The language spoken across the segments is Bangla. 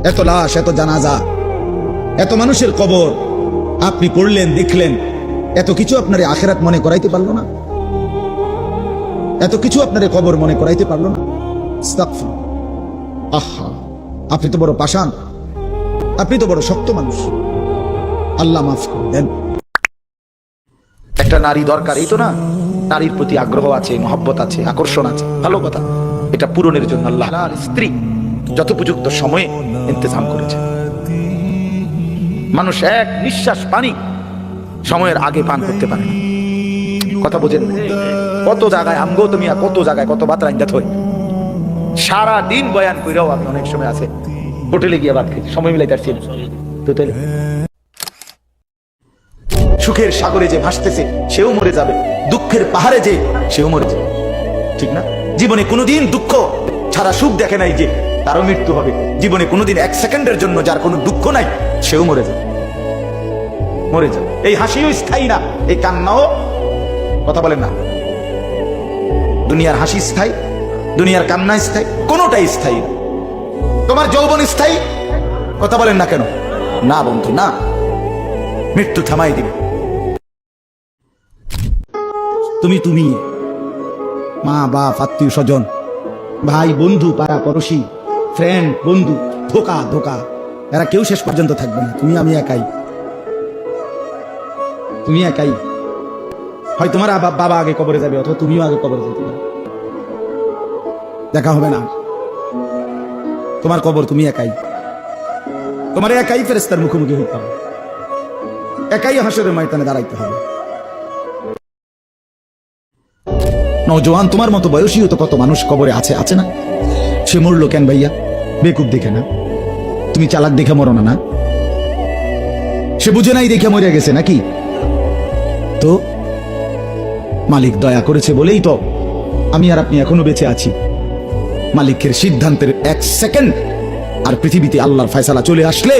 এত লাশ, এত জানাজা, এত মানুষের কবর আপনি পড়লেন, দেখলেন, এত কিছু আপনার আখিরাত মনে করাইতে পারলো না? এত কিছু আপনার কবর মনে করাইতে পারলো না? আস্তাগফির। আহা, আপনি তো বড় পাষাণ, আপনি তো বড় শক্ত মানুষ। আল্লাহ মাফ করে দেন। একটা নারী দরকার, এই তো না? নারীর প্রতি আগ্রহ আছে, মহব্বত আছে, আকর্ষণ আছে, ভালো কথা। এটা পূরণের জন্য আল্লাহ স্ত্রী যথোপযুক্ত সময়ে ইন্তজাম করেছে। মানুষ এক নিঃশ্বাস পানি সময়ের আগে পান করতে পারে না। কথা বোঝেন? কত জায়গায় আমগো তুমি, কত জায়গায় কত বাত রান্দাত হয়, সারা দিন বয়ান কইরাও আমি অনেক সময় আছে হোটেলে গিয়ে ভাত খেয়েছি, সময় মিলাই পারছি না। তো তাহলে সুখের সাগরে যে ভাসতেছে সেও মরে যাবে, দুঃখের পাহাড়ে যে সেও মরে যাবে, ঠিক না? জীবনে কোনোদিন দুঃখ ছাড়া সুখ দেখে নাই যে তারও মৃত্যু হবে। জীবনে কোনোদিন এক সেকেন্ডের জন্য যার কোনো দুঃখ নাই সেও মরে যাবে, মরে যাবে। এই হাসিও স্থায়ী না, এই কান্নাও, কথা বলেন না, দুনিয়ার হাসি স্থায়ী, দুনিয়ার কান্না স্থায়ী, কোনোটাই স্থায়ী না। তোমার যৌবন স্থায়ী, কথা বলেন না কেন? না বন্ধু, না, মৃত্যু থামাই দিবে। তুমি মা বাপ, আত্মীয় স্বজন, ভাই বন্ধু, পাড়া পড়োশি, ফ্রেন্ড, বন্ধু, ধোকা, এরা কেউ শেষ পর্যন্ত থাকবে না। তুমি আমি একাই, তুমি একাই। হয় তোমার বাবা আগে কবরে যাবে, অথবা তুমিও আগে কবরে যেতে পারো, দেখা হবে না। তোমার কবর তুমি একাই, তোমার একাই ফেরেশতার মুখোমুখি হইতে হবে, একাই হাসরের ময়দানে দাঁড়াইতে হবে। নওজোয়ান, তোমার মতো বয়সীও তো কত মানুষ কবরে আছে না? সে মরলো কেন ভাইয়া? বেকুব দেখে না? তুমি চালাক দেখে মরো না? সে বুঝে নাই দেখে মরে গেছে নাকি? তো মালিক দয়া করেছে বলেই তো আমি আর আপনি এখনো বেঁচে আছি। মালিকের সিদ্ধান্তের এক সেকেন্ড আর পৃথিবীতে আল্লাহর ফয়সালা চলে আসলে,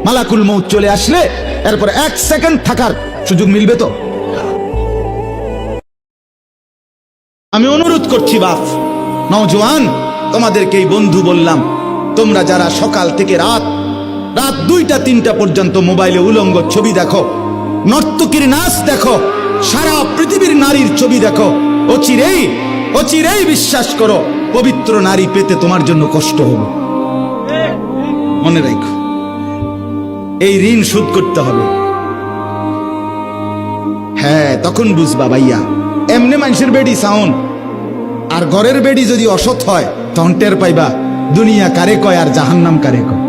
মালাকুল মউত চলে আসলে, এরপর এক সেকেন্ড থাকার সুযোগ মিলবে তো? আমি অনুরোধ করছি বাপ, নওজোয়ান, তোমাদেরকেই বন্ধু বললাম, তোমরা যারা সকাল থেকে রাত 2টা 3টা পর্যন্ত মোবাইলে উলঙ্গ ছবি দেখো, নর্তকীর নাচ দেখো, সারা পৃথিবীর নারীর ছবি দেখো, অচিরেই বিশ্বাস করো পবিত্র নারী পেতে তোমার জন্য কষ্ট হবে। মনে রাখো, এই ঋণ শোধ করতে হবে। হ্যাঁ, তখন বুঝবা ভাইয়া, এমনি মানুষের বেডি সাউন্ড আর ঘরের বেডি যদি অসৎ হয়, তখন টের পাইবা দুনিয়া কারে কয় আর জাহান্নাম কারে কয়।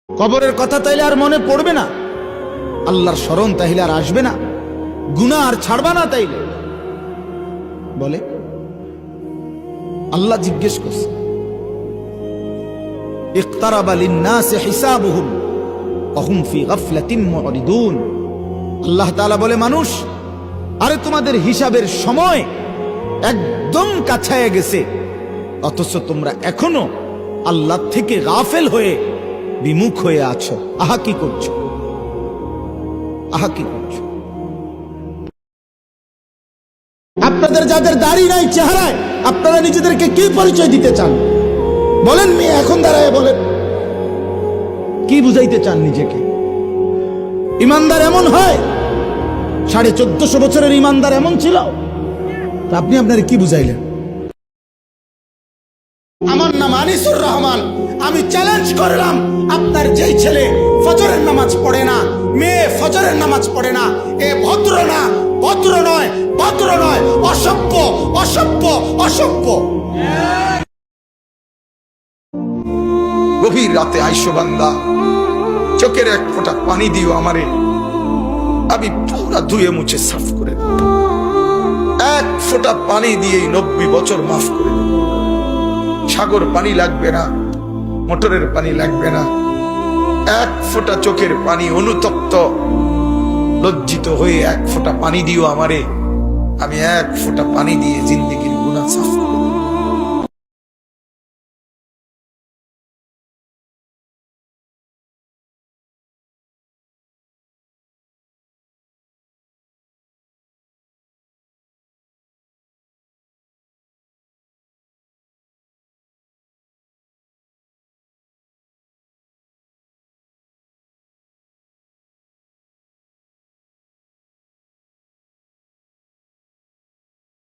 কবরের কথা তাইলে আর মনে পড়বে না, আল্লাহর স্মরণ তাইলে আর আসবে না, গুনাহ আর ছাড়বা না তাইলে। বলে আল্লাহ জিজ্ঞেস করছে, ইকতারাবা লিন-নাসি হিসাবুহুম ওয়া হুম ফি গাফলাতিন মুরিদুন। আল্লাহ তাআলা বলে, মানুষ, আরে তোমাদের হিসাবের সময় একদম কাছায় গেছে, অথচ তোমরা এখনো আল্লাহ থেকে গাফেল হয়ে বিমুখ হয়ে আছো। আহা কি করছো, আহা কি করছো? আপনাদের যাদের দাড়ি নাই চেহারায়, আপনারা নিজেদেরকে কি পরিচয় দিতে চান? বলেন মেয়ে, এখন দাঁড়ায় বলেন, কি বুঝাইতে চান নিজেকে? ইমানদার এমন হয়? 1450 বছরের ইমানদার এমন ছিল? আপনি আপনার কি বুঝাইলেন? আমার নাম আনিসুর রহমান। আমি চ্যালেঞ্জ করলাম, আপনার যেই ছেলে ফজরের নামাজ পড়ে না, মেয়ে ফজরের নামাজ পড়ে না, এ ভদ্র না, ভদ্র নয়, ভদ্র নয়, অসভ্য, অসভ্য, অসভ্য। গভীর রাতে আইসো বান্দা, চোখের এক ফোঁটা পানি দিও আমারে, আমি পুরা ধুয়ে মুছে সাফ করে দেব। এক ফোঁটা পানি দিয়েই 90 বছর মাফ করে দেব। সাগর পানি লাগবে না, মোটরের পানি লাগবে না, এক ফোঁটা চোখের পানি, অনুতপ্ত লজ্জিত হয়ে এক ফোঁটা পানি দিও আমারে, আমি এক ফোঁটা পানি দিয়ে জিন্দেগি